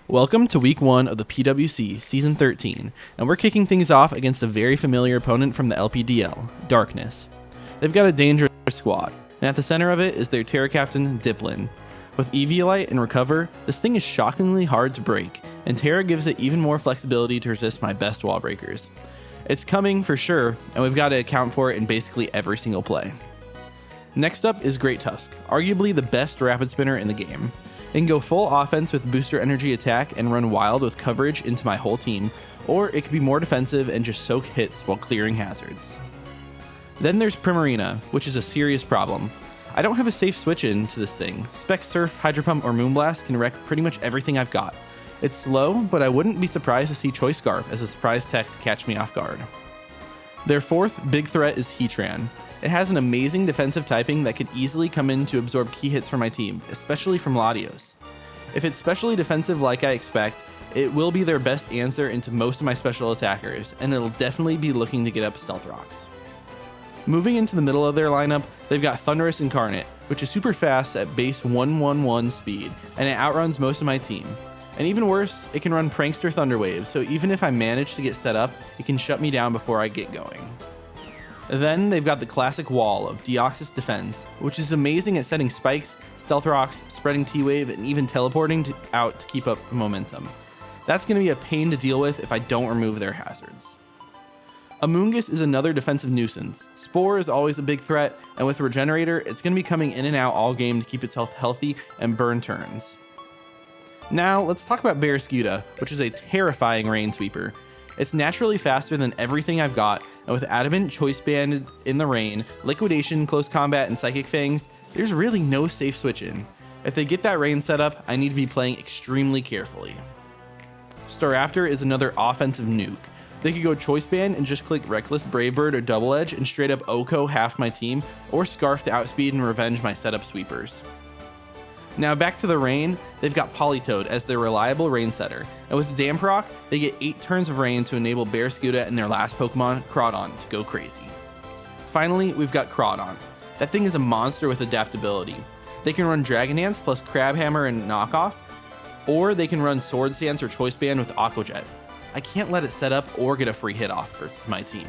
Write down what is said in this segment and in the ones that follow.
Welcome to week 1 of the PWC Season 13, and we're kicking things off against a very familiar opponent from the LPDL, Darkness. They've got a dangerous squad, and at the center of it is their Terra captain, Diplin. With Eviolite and Recover, this thing is shockingly hard to break, and Terra gives it even more flexibility to resist my best wall breakers. It's coming for sure, and we've got to account for it in basically every single play. Next up is Great Tusk, arguably the best rapid spinner in the game. It can go full offense with booster energy attack and run wild with coverage into my whole team, or it could be more defensive and just soak hits while clearing hazards. Then there's Primarina, which is a serious problem. I don't have a safe switch in to this thing. Spec Surf, Hydro Pump, or Moonblast can wreck pretty much everything I've got. It's slow, but I wouldn't be surprised to see Choice Scarf as a surprise tech to catch me off guard. Their fourth big threat is Heatran. It has an amazing defensive typing that could easily come in to absorb key hits from my team, especially from Latios. If it's specially defensive like I expect, it will be their best answer into most of my special attackers, and it'll definitely be looking to get up Stealth Rocks. Moving into the middle of their lineup, they've got Thunderous Incarnate, which is super fast at base 111 speed, and it outruns most of my team. And even worse, it can run Prankster Thunderwave, so even if I manage to get set up, it can shut me down before I get going. Then they've got the classic wall of Deoxys Defense, which is amazing at setting spikes, Stealth Rocks, spreading T-Wave, and even teleporting out to keep up momentum. That's going to be a pain to deal with if I don't remove their hazards. Amoonguss is another defensive nuisance. Spore is always a big threat, and with Regenerator, it's going to be coming in and out all game to keep itself healthy and burn turns. Now, let's talk about Barraskewda, which is a terrifying Rain Sweeper. It's naturally faster than everything I've got, and with Adamant, Choice Band in the Rain, Liquidation, Close Combat, and Psychic Fangs, there's really no safe switch in. If they get that Rain set up, I need to be playing extremely carefully. Staraptor is another offensive nuke. They could go Choice Band and just click Reckless, Bravebird, or Double Edge and straight up OHKO half my team, or Scarf to outspeed and revenge my setup sweepers. Now back to the Rain, they've got Politoed as their reliable rain setter, and with Damproc, they get 8 turns of rain to enable Barraskewda and their last Pokemon, Crawdon, to go crazy. Finally, we've got Crawdon. That thing is a monster with adaptability. They can run Dragon Dance plus Crabhammer and Knockoff, or they can run Sword Stance or Choice Band with Aqua Jet. I can't let it set up or get a free hit off versus my team.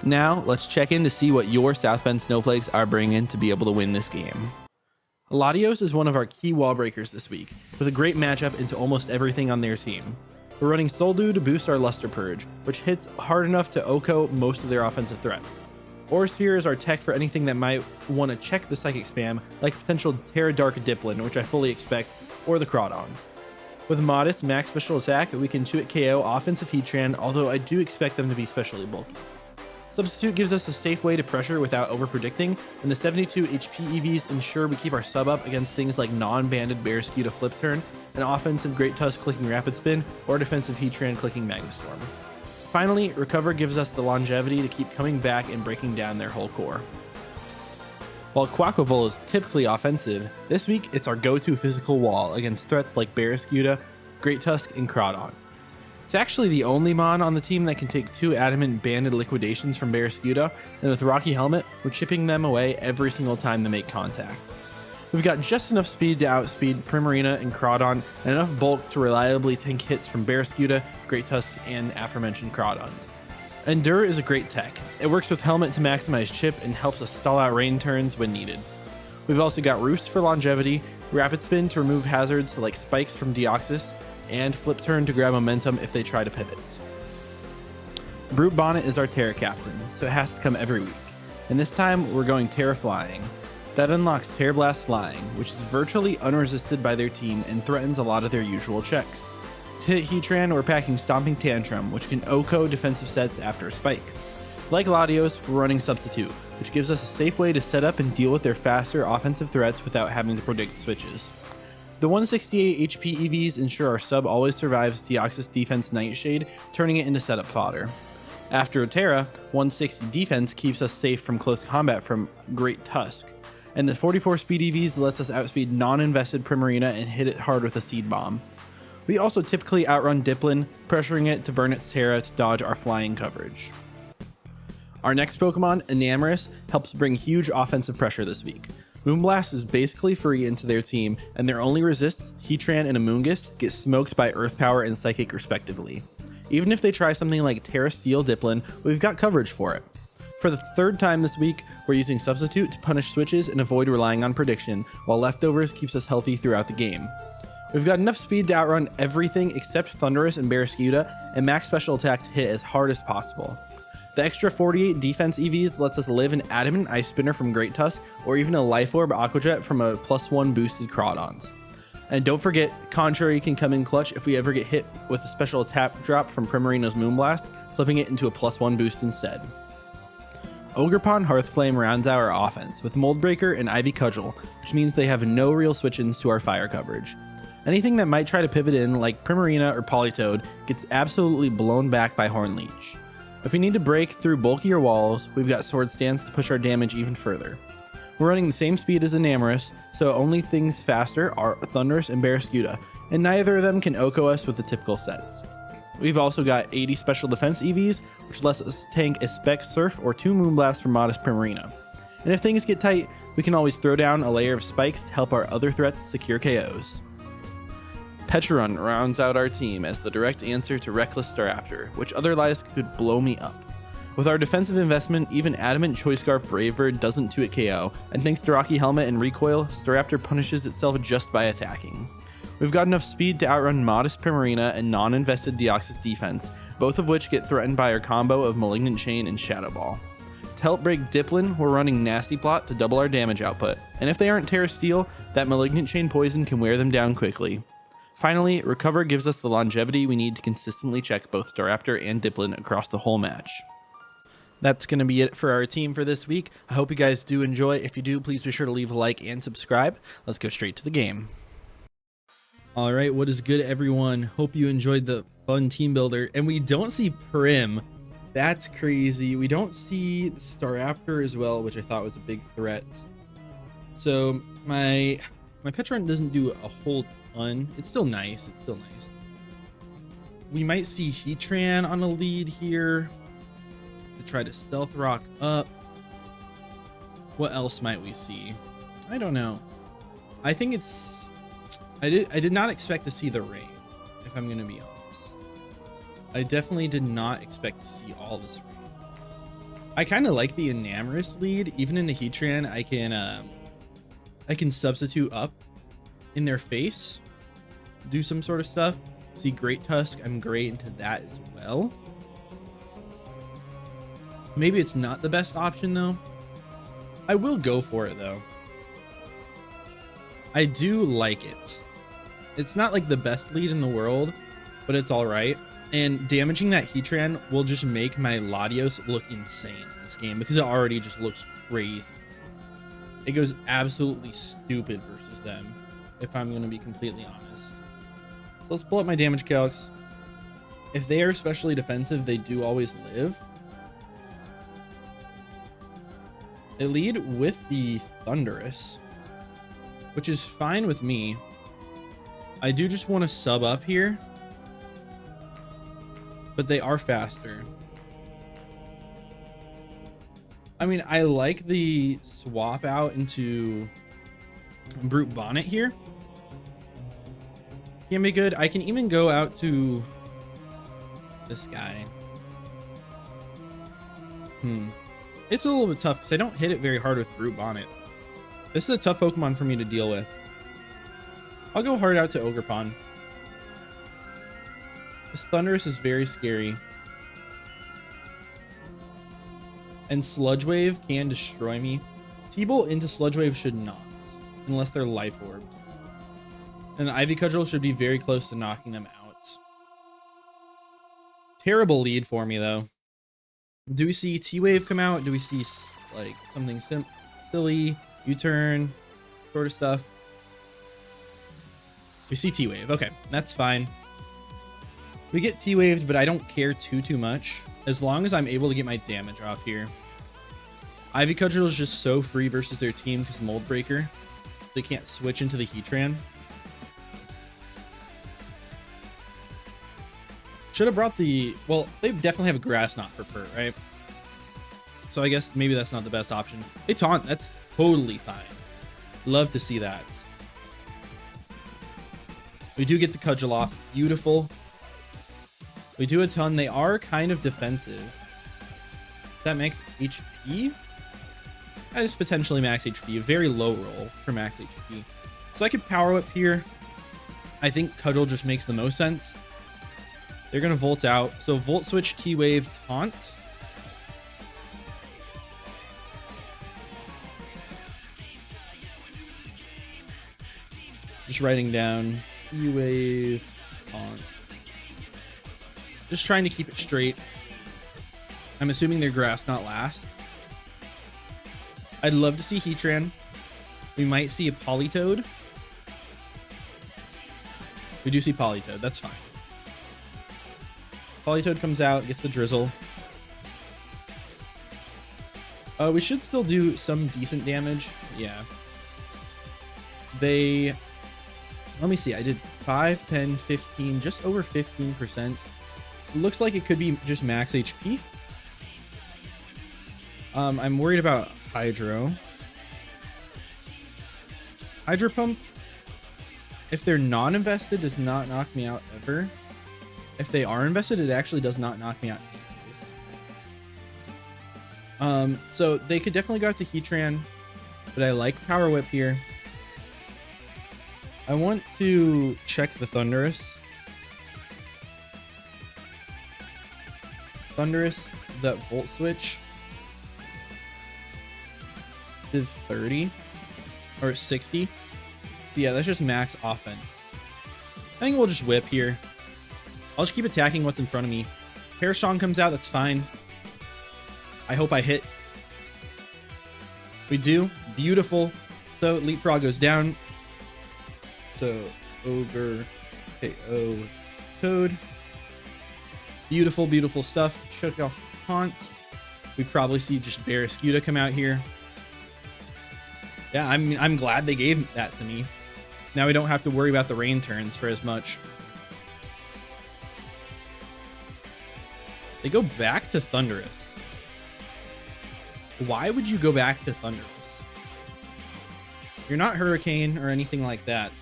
Now, let's check in to see what your South Bend Snowflakes are bringing to be able to win this game. Latios is one of our key wall breakers this week, with a great matchup into almost everything on their team. We're running Soldew to boost our Luster Purge, which hits hard enough to OHKO most of their offensive threat. Aurasphere is our tech for anything that might want to check the Psychic spam, like potential Terra Dark Diplin, which I fully expect, or the Crawdon. With Modest max special attack, we can 2-hit KO offensive Heatran, although I do expect them to be especially bulky. Substitute gives us a safe way to pressure without over-predicting, and the 72 HP EVs ensure we keep our sub up against things like non-banded Barraskewda Flip Turn, an offensive Great Tusk clicking Rapid Spin, or defensive Heatran clicking Magnastorm. Finally, Recover gives us the longevity to keep coming back and breaking down their whole core. While Quaquaval is typically offensive, this week it's our go-to physical wall against threats like Barraskewda, Great Tusk, and Crawdon. It's actually the only mon on the team that can take 2 Adamant banded liquidations from Barraskewda, and with Rocky Helmet, we're chipping them away every single time they make contact. We've got just enough speed to outspeed Primarina and Crawdon, and enough bulk to reliably tank hits from Barraskewda, Great Tusk, and aforementioned Crawdon. Endure is a great tech. It works with Helmet to maximize chip and helps us stall out rain turns when needed. We've also got Roost for longevity, Rapid Spin to remove hazards like spikes from Deoxys, and Flip Turn to grab momentum if they try to pivot. Brute Bonnet is our Terra captain, so it has to come every week. And this time, we're going Terra Flying. That unlocks Terra Blast Flying, which is virtually unresisted by their team and threatens a lot of their usual checks. To hit Heatran, we're packing Stomping Tantrum, which can OHKO defensive sets after a spike. Like Latios, we're running Substitute, which gives us a safe way to set up and deal with their faster offensive threats without having to predict switches. The 168 HP EVs ensure our sub always survives Deoxys Defense Nightshade, turning it into setup fodder. After a Terra, 160 defense keeps us safe from close combat from Great Tusk, and the 44 speed EVs lets us outspeed non-invested Primarina and hit it hard with a Seed Bomb. We also typically outrun Diplin, pressuring it to burn its Terra to dodge our flying coverage. Our next Pokemon, Enamorus, helps bring huge offensive pressure this week. Moonblast is basically free into their team, and their only resists, Heatran and Amoonguss, get smoked by Earth Power and Psychic respectively. Even if they try something like Tera Steel Dipplin, we've got coverage for it. For the third time this week, we're using Substitute to punish switches and avoid relying on Prediction, while Leftovers keeps us healthy throughout the game. We've got enough speed to outrun everything except Thunderous and Barraskewda, and max special attack to hit as hard as possible. The extra 48 defense EVs lets us live an Adamant Ice Spinner from Great Tusk, or even a Life Orb Aqua Jet from a +1 boosted Crawdons. And don't forget, Contrary can come in clutch if we ever get hit with a special attack drop from Primarina's Moonblast, flipping it into a +1 boost instead. Ogerpon Hearthflame rounds out our offense, with Moldbreaker and Ivy Cudgel, which means they have no real switch-ins to our fire coverage. Anything that might try to pivot in, like Primarina or Politoed, gets absolutely blown back by Hornleech. If we need to break through bulkier walls, we've got Sword Stance to push our damage even further. We're running the same speed as Enamorus, so only things faster are Thunderous and Barraskewda, and neither of them can OHKO us with the typical sets. We've also got 80 special defense EVs, which lets us tank a Spec Surf or 2 Moonblasts from Modest Primarina. And if things get tight, we can always throw down a layer of spikes to help our other threats secure KOs. Petrun rounds out our team as the direct answer to Reckless Staraptor, which otherwise could blow me up. With our defensive investment, even Adamant Choice Scarf Bravebird doesn't 2-hit KO, and thanks to Rocky Helmet and Recoil, Staraptor punishes itself just by attacking. We've got enough speed to outrun Modest Primarina and non-invested Deoxys defense, both of which get threatened by our combo of Malignant Chain and Shadow Ball. To help break Dipplin, we're running Nasty Plot to double our damage output, and if they aren't Tera Steel, that Malignant Chain poison can wear them down quickly. Finally, Recover gives us the longevity we need to consistently check both Staraptor and Dipplin across the whole match. That's going to be it for our team for this week. I hope you guys do enjoy. If you do, please be sure to leave a like and subscribe. Let's go straight to the game. All right, what is good, everyone? Hope you enjoyed the fun team builder. And we don't see Prim. That's crazy. We don't see the Staraptor as well, which I thought was a big threat. So my Petrun doesn't do a whole ton. It's still nice. It's still nice. We might see Heatran on a lead here to try to Stealth Rock up. What else might we see? I don't know. I think it's... I did not expect to see the rain, if I'm going to be honest. I definitely did not expect to see all this rain. I kind of like the Enamorus lead. Even in the Heatran, I can substitute up in their face, do some sort of stuff. See Great Tusk, I'm great into that as well. Maybe it's not the best option though. I will go for it though. I do like it. It's not like the best lead in the world, but it's all right. And damaging that Heatran will just make my Latios look insane in this game because it already just looks crazy. It goes absolutely stupid versus them, if I'm going to be completely honest. So let's pull up my damage calcs. If they are especially defensive, they do always live. They lead with the Thunderous, which is fine with me. I do just want to sub up here, but they are faster. I mean, I like the swap out into Brute Bonnet here. Can be good. I can even go out to this guy. It's a little bit tough because I don't hit it very hard with Brute Bonnet. This is a tough Pokemon for me to deal with. I'll go hard out to Ogerpon. This Thunderous is very scary. And Sludge Wave can destroy me. T-Bolt into Sludge Wave should not, unless they're Life Orbed. And Ivy Cudgel should be very close to knocking them out. Terrible lead for me, though. Do we see T-Wave come out? Do we see, like, something silly, U-turn, sort of stuff? We see T-Wave. Okay, that's fine. We get T-Waved, but I don't care too much. As long as I'm able to get my damage off here. Ivy Cudgel is just so free versus their team because Mold Breaker. They can't switch into the Heatran. Should have brought the... Well, they definitely have a Grass Knot for Pert, right? So I guess maybe that's not the best option. They taunt. That's totally fine. Love to see that. We do get the cudgel off. Beautiful. We do a ton. They are kind of defensive. That makes HP. That is potentially max HP. A very low roll for max HP. So I could power whip here. I think cudgel just makes the most sense. They're going to volt out. So volt switch, T-wave, taunt. Just writing down T-wave, taunt. Just trying to keep it straight. I'm assuming they're grass, not last. I'd love to see Heatran. We might see a Politoed. We do see Politoed. That's fine. Politoed comes out, gets the drizzle. We should still do some decent damage. Yeah. Let me see. I did 5, 10, 15, just over 15%. Looks like it could be just max HP. I'm worried about Hydro. Hydro Pump, if they're non-invested, does not knock me out ever. If they are invested, it actually does not knock me out anyways. So they could definitely go out to Heatran, but I like Power Whip here. I want to check the Thundurus. Thundurus, that Volt Switch did 30 or 60. Yeah, that's just max offense. I think we'll just whip here. I'll just keep attacking what's in front of me. Parasong comes out, that's fine. I hope I hit. We do. Beautiful. So Leapfrog goes down. So Ogre, KO, Toad. Beautiful, beautiful stuff. Choke off the taunt. We probably see just Barraskewda come out here. Yeah, I'm glad they gave that to me. Now we don't have to worry about the rain turns for as much. They go back to Thundurus. Why would you go back to Thundurus? You're not Hurricane or anything like that.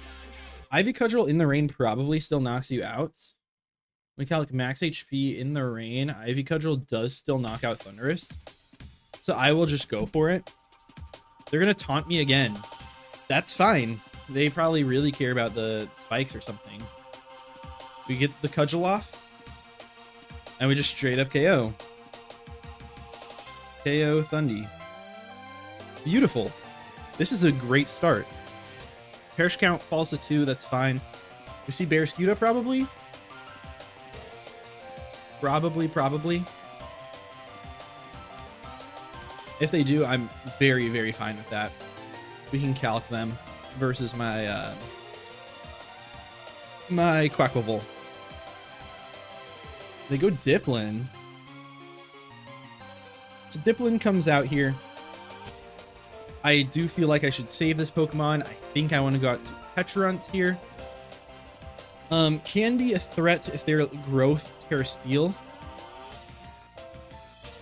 Ivy Cudgel in the rain probably still knocks you out. We calc max HP in the rain. Ivy Cudgel does still knock out Thundurus. So I will just go for it. They're going to taunt me again. That's fine. They probably really care about the spikes or something. We get the Cudgel off. And we just straight up KO. KO Thundy. Beautiful. This is a great start. Perish count falls to 2. That's fine. We see Barraskewda probably. Probably. If they do, I'm very, very fine with that. We can calc them versus my my Quaquaval. They go Diplin. So Diplin comes out here. I do feel like I should save this Pokemon. I think I want to go out to Pecharunt here. Can be a threat if they're Growth, Terra Steel.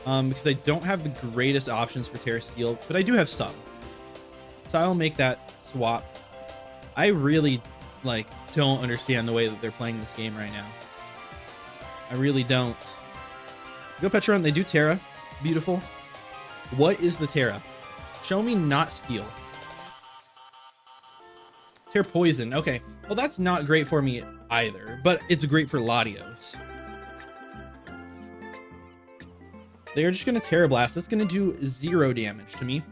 Because I don't have the greatest options for Terra Steel, but I do have some. So I'll make that swap. I really, don't understand the way that they're playing this game right now. I really don't. Go Pecharunt, they do Terra. Beautiful. What is the Terra? Show me not Steel. Terra Poison. Okay. Well, that's not great for me either, but it's great for Latios. They're just going to Terra Blast. That's going to do 0 damage to me.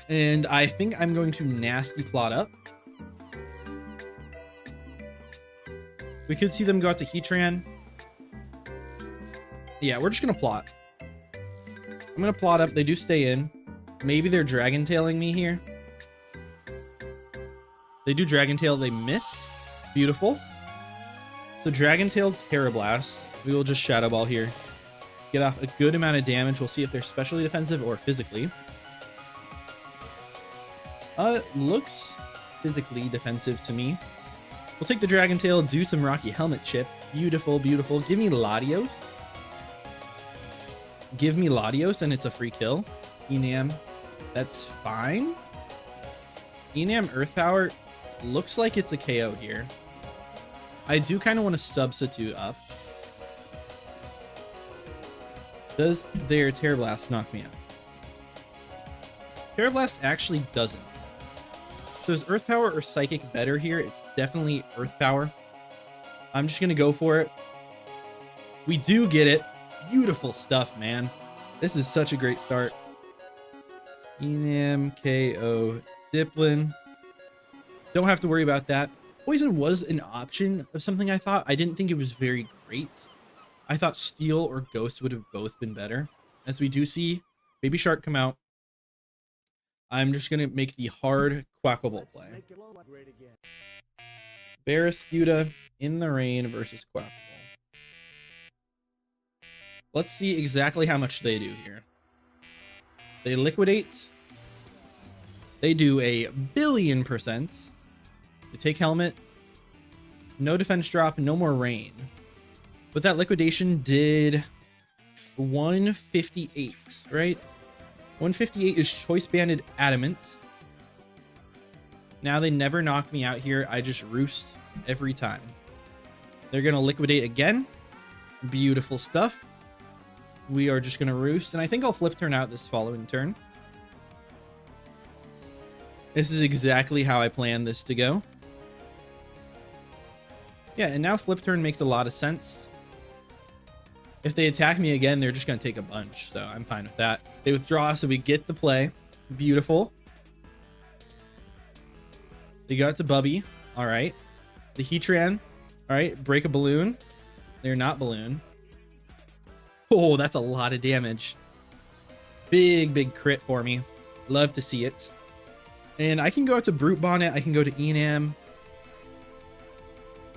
And I think I'm going to Nasty Plot up. We could see them go out to Heatran. Yeah, we're just going to plot. I'm going to plot up. They do stay in. Maybe they're Dragon Tailing me here. They do Dragon Tail. They miss. Beautiful. So Dragon Tail, Terra Blast. We will just Shadow Ball here. Get off a good amount of damage. We'll see if they're specially defensive or physically. Looks physically defensive to me. We'll take the Dragon Tail, do some Rocky Helmet Chip. Beautiful, beautiful. Give me Latios. Give me Latios, and it's a free kill. Enam. That's fine. Enam Earth Power looks like it's a KO here. I do kind of want to substitute up. Does their Tera Blast knock me out? Tera Blast actually doesn't. So is Earth Power or Psychic better here? It's definitely Earth Power. I'm just going to go for it. We do get it. Beautiful stuff, man. This is such a great start. Enam, KO, Diplin. Don't have to worry about that. Poison was an option of something I thought. I didn't think it was very great. I thought Steel or Ghost would have both been better. As we do see Baby Shark come out, I'm just going to make the hard Quaquaval play. Barraskewda in the rain versus Quaquaval. Let's see exactly how much they do here. They liquidate. They do a 1,000,000,000%. They take helmet. No defense drop, no more rain. But that liquidation did 158, right? 158 is choice banded adamant. Now they never knock me out here. I just roost every time. They're going to liquidate again. Beautiful stuff. We are just going to roost. And I think I'll flip turn out this following turn. This is exactly how I planned this to go. Yeah, and now flip turn makes a lot of sense. If they attack me again, they're just going to take a bunch. So I'm fine with that. They withdraw, so we get the play. Beautiful. They go out to Bubby. All right. The Heatran. All right. Break a balloon. They're not balloon. Oh, that's a lot of damage. Big, big crit for me. Love to see it. And I can go out to Brute Bonnet. I can go to Enam.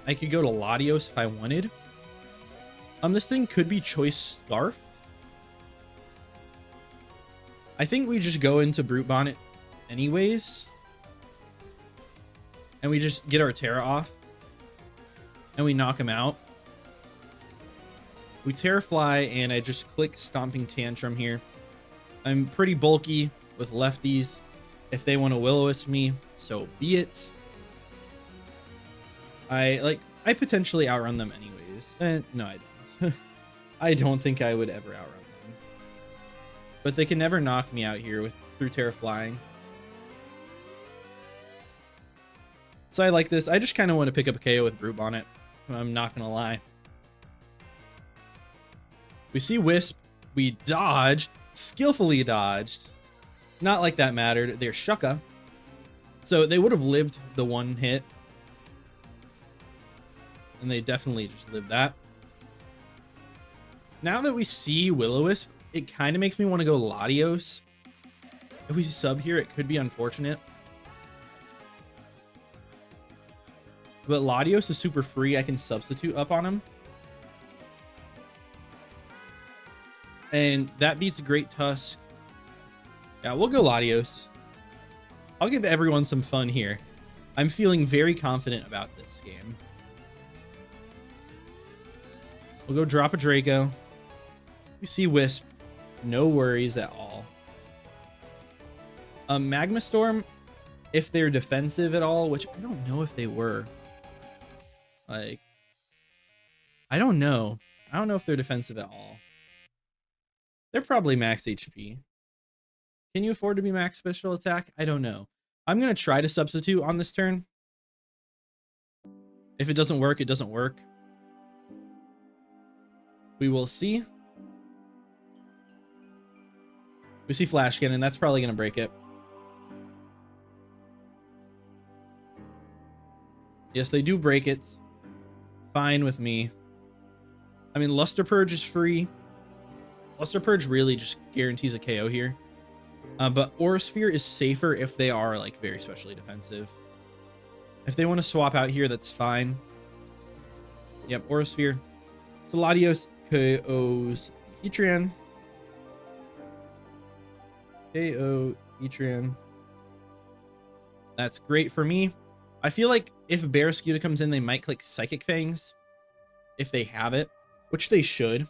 I could go to Latios if I wanted. This thing could be Choice Scarf. I think we just go into Brute Bonnet anyways. And we just get our Tera off. And we knock him out. We Terrafly, and I just click Stomping Tantrum here. I'm pretty bulky with lefties. If they want to Will-O-Wisp me, so be it. I potentially outrun them anyways. No, I don't. I don't think I would ever outrun them. But they can never knock me out here through Terraflying. So I like this. I just kind of want to pick up a KO with Brute Bonnet. I'm not going to lie. We see Wisp. We dodge. Skillfully dodged. Not like that mattered. They're Shucka. So they would have lived the one hit. And they definitely just lived that. Now that we see Will-O-Wisp, it kind of makes me want to go Latios. If we sub here, it could be unfortunate. But Latios is super free. I can substitute up on him. And that beats Great Tusk. Yeah, we'll go Latios. I'll give everyone some fun here. I'm feeling very confident about this game. We'll go drop a Draco. We see Wisp. No worries at all. Magma Storm, if they're defensive at all, which I don't know if they were. Like, I don't know. I don't know if they're defensive at all. They're probably max HP. Can you afford to be max special attack? I don't know. I'm going to try to substitute on this turn. If it doesn't work, it doesn't work. We will see. We see Flash Cannon. That's probably going to break it. Yes, they do break it. Fine with me. I mean, Luster Purge is free. Luster Purge really just guarantees a KO here. But Aura Sphere is safer if they are like very specially defensive. If they want to swap out here, that's fine. Yep, Aura Sphere. So Latios KOs Heatran. KO Heatran. That's great for me. I feel like if Barraskewda comes in, they might click Psychic Fangs. If they have it, which they should.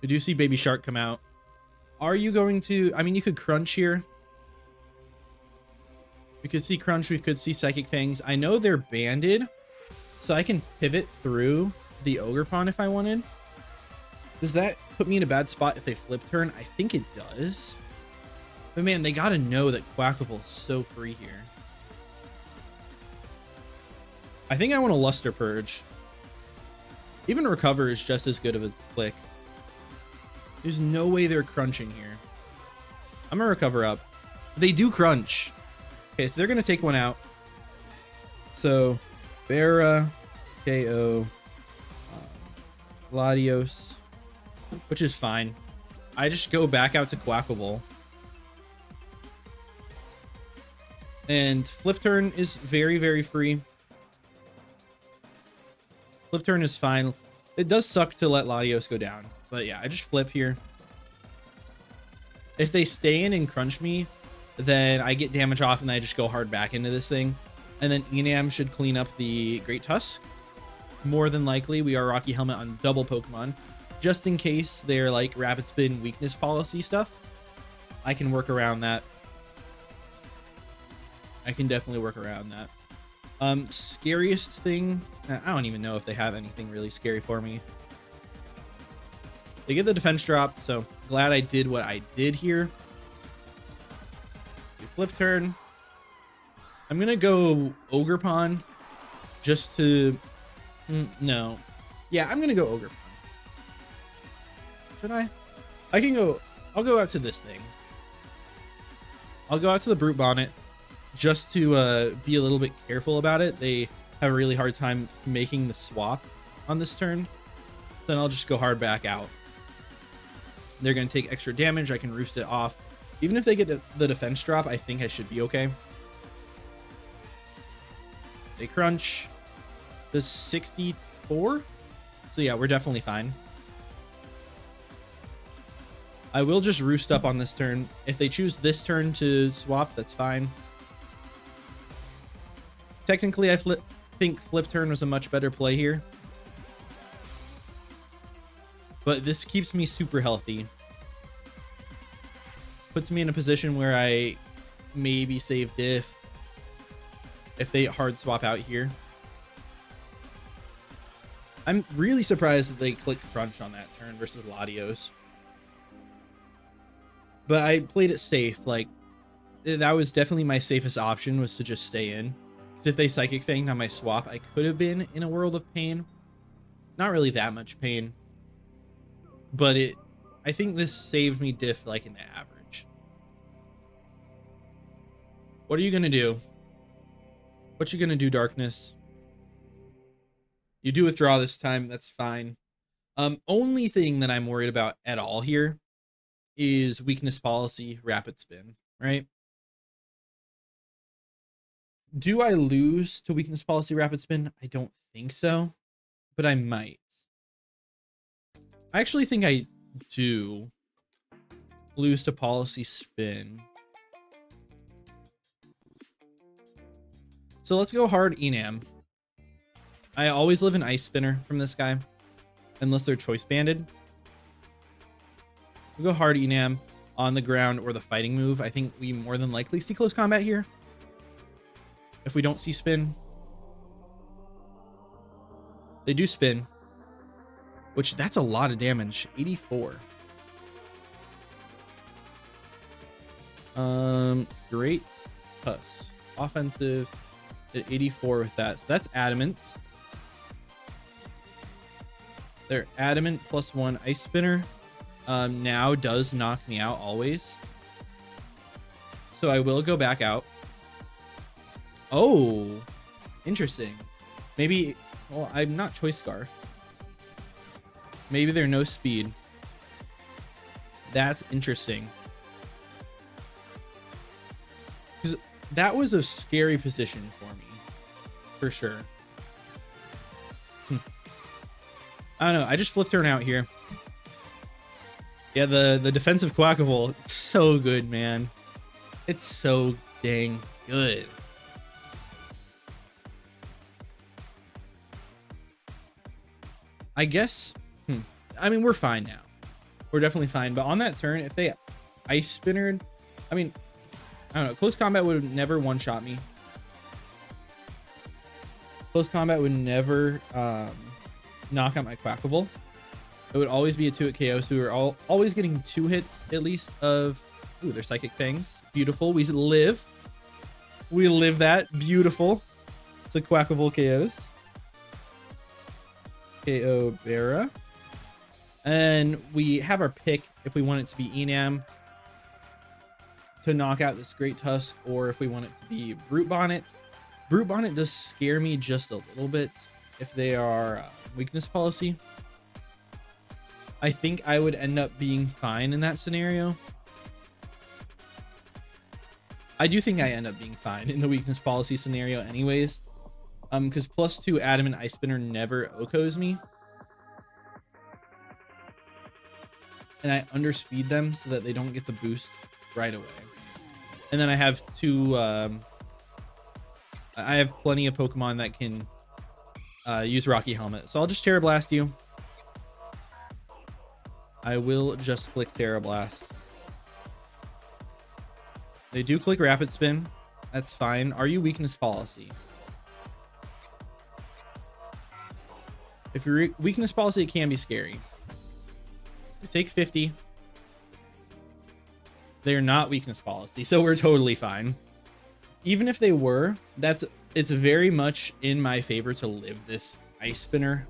We do see Baby Shark come out. Are you going to, I mean, you could crunch here. We could see crunch, we could see psychic fangs. I know they're banded, so I can pivot through the ogre pawn if I wanted. Does that put me in a bad spot if they flip turn? I think it does. But man, they gotta know that Quaquaval is so free here. I think I want to Luster Purge. Even Recover is just as good of a click. There's no way they're crunching here. I'm gonna Recover up. They do crunch. Okay, so they're gonna take one out. So, Vera, KO, Latios, which is fine. I just go back out to Quaquaval. And flip turn is very, very free. Flip turn is fine. It does suck to let Latios go down. But yeah, I just flip here. If they stay in and crunch me, then I get damage off and I just go hard back into this thing. And then Enam should clean up the Great Tusk. More than likely, we are Rocky Helmet on double Pokemon. Just in case they're like Rapid Spin weakness policy stuff, I can work around that. I can definitely work around that. Scariest thing, I don't even know if they have anything really scary for me. They get the defense drop, so glad I did what I did here. We flip turn. I'm gonna go Ogre Pawn just to no. Yeah, I'm gonna go Ogre Pawn. Should I? I can go, I'll go out to this thing. I'll go out to the Brute Bonnet just to be a little bit careful about it. They have a really hard time making the swap on this turn. So then I'll just go hard back out. They're going to take extra damage. I can roost it off. Even if they get the defense drop, I think I should be okay. They crunch. Does 64? So yeah, we're definitely fine. I will just roost up on this turn. If they choose this turn to swap, that's fine. Technically, I think flip turn was a much better play here. But this keeps me super healthy. Puts me in a position where I maybe save diff if they hard swap out here. I'm really surprised that they clicked crunch on that turn versus Latios. But I played it safe. Like, that was definitely my safest option, was to just stay in. Because if they Psychic Fanged on my swap, I could have been in a world of pain. Not really that much pain. But I think this saved me diff like in the average. What are you going to do? What you going to do, Darkness? You do withdraw this time. That's fine. Only thing that I'm worried about at all here is weakness policy, rapid spin, right? Do I lose to weakness policy, rapid spin? I don't think so, but I might. I actually think I do lose to policy spin. So let's go hard Enam. I always live an ice spinner from this guy, unless they're choice banded. We'll go hard Enam on the ground or the fighting move. I think we more than likely see close combat here. If we don't see spin. They do spin. Which, that's a lot of damage. 84. Great Tusk. Offensive at 84 with that. So that's Adamant. Their Adamant +1 Ice Spinner now does knock me out always. So I will go back out. Oh, interesting. Maybe, well, I'm not Choice Scarf. Maybe they're no speed. That's interesting. Because that was a scary position for me, for sure. I don't know. I just flipped turn out here. Yeah, the defensive Quaquaval, it's so good, man. It's so dang good. I guess, I mean, we're fine now. We're definitely fine. But on that turn, if they Ice Spinner, I mean, I don't know. Close combat would never one-shot me. Close combat would never knock out my Quaquaval. It would always be a 2-hit KO, so we were always getting 2 hits at least of... Ooh, they're Psychic Fangs. Beautiful. We live. We live that. Beautiful. So Quaquaval KOs. KO Bera. And we have our pick if we want it to be Enam to knock out this Great Tusk, or if we want it to be Brute Bonnet. Brute Bonnet does scare me just a little bit if they are weakness policy. I think I would end up being fine in that scenario. I do think I end up being fine in the weakness policy scenario anyways. Because +2 Adamant Ice Spinner never OHKOs me. And I underspeed them so that they don't get the boost right away. And then I have I have plenty of Pokemon that can use Rocky Helmet. So I'll just Tera Blast you. I will just click Tera Blast. They do click Rapid Spin. That's fine. Are you weakness policy? If you're weakness policy, it can be scary. You take 50. They're not weakness policy, so we're totally fine. Even if they were, it's very much in my favor to live this Ice Spinner.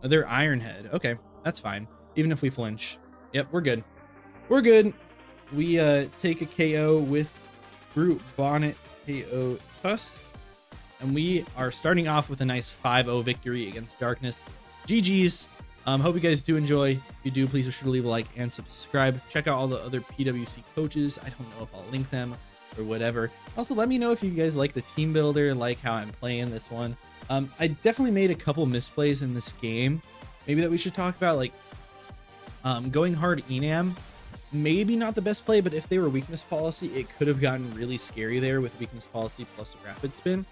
Oh, they're Iron Head. Okay, that's fine. Even if we flinch. Yep, we're good. We're good. We take a KO with Brute Bonnet KO Tusk. And we are starting off with a nice 5-0 victory against Darkness. GG's. Hope you guys do enjoy. If you do, please be sure to leave a like and subscribe. Check out all the other PWC coaches. I don't know if I'll link them or whatever. Also, let me know if you guys like the team builder, like how I'm playing this one. I definitely made a couple misplays in this game. Maybe that we should talk about, like going hard Enam. Maybe not the best play, but if they were weakness policy, it could have gotten really scary there with weakness policy plus a Rapid Spin.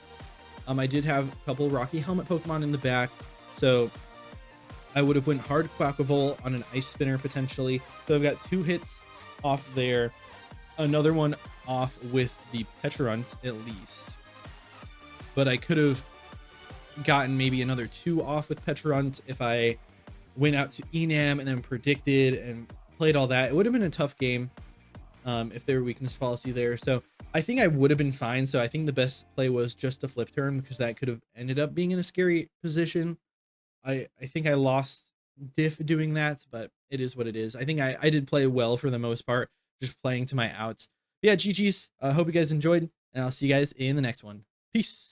I did have a couple Rocky Helmet Pokemon in the back, so I would have went hard Quaquaval on an Ice Spinner potentially. So I've got 2 hits off there, another one off with the Petrarunt at least. But I could have gotten maybe another 2 off with Petrarunt if I went out to Enam and then predicted and played all that. It would have been a tough game if there were weakness policy there. So I think I would have been fine. So I think the best play was just a flip turn, because that could have ended up being in a scary position. I think I lost diff doing that, but it is what it is. I think I did play well for the most part, just playing to my outs. Yeah, GG's. I hope you guys enjoyed, and I'll see you guys in the next one. Peace.